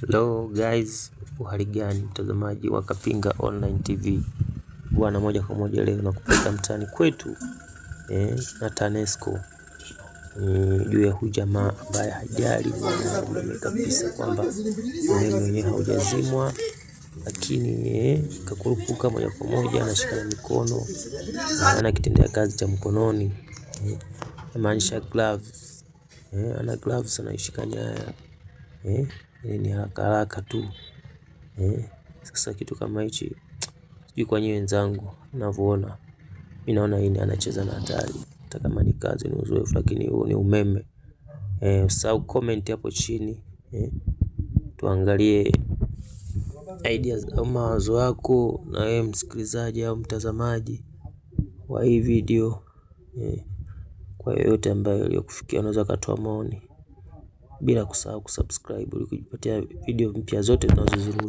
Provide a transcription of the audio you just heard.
Hello guys, uhali gani mtazamaji wa Kapinga Online TV. Bwana, moja kwa moja leo nakupeleka mtaani kwetu na TANESCO juu ya huyu jamaa ambaye hajali umeme kabisa, kwamba umeme wenyewe haujazimwa, lakini kakurupuka moja kwa moja, anashika na mikono, ana kitendea kazi cha mkononi, maanisha gloves, ana gloves, anaishika nyaya ni haraka tu. Sasa kitu kama hichi sijui kwa nyinyi wenzangu ninavyoona, mimi naona hii anacheza na hatari. Hata kama ni kazi, ni uzoefu, lakini huu ni umeme. Usahau comment hapo chini, tuangalie ideas au mawazo yako, na wewe msikilizaji au mtazamaji wa hii video. Kwa yoyote ambayo iliyokufikia unaweza kutoa maoni, bila kusahau kusubscribe ili kujipatia video mpya zote tunazozirusha.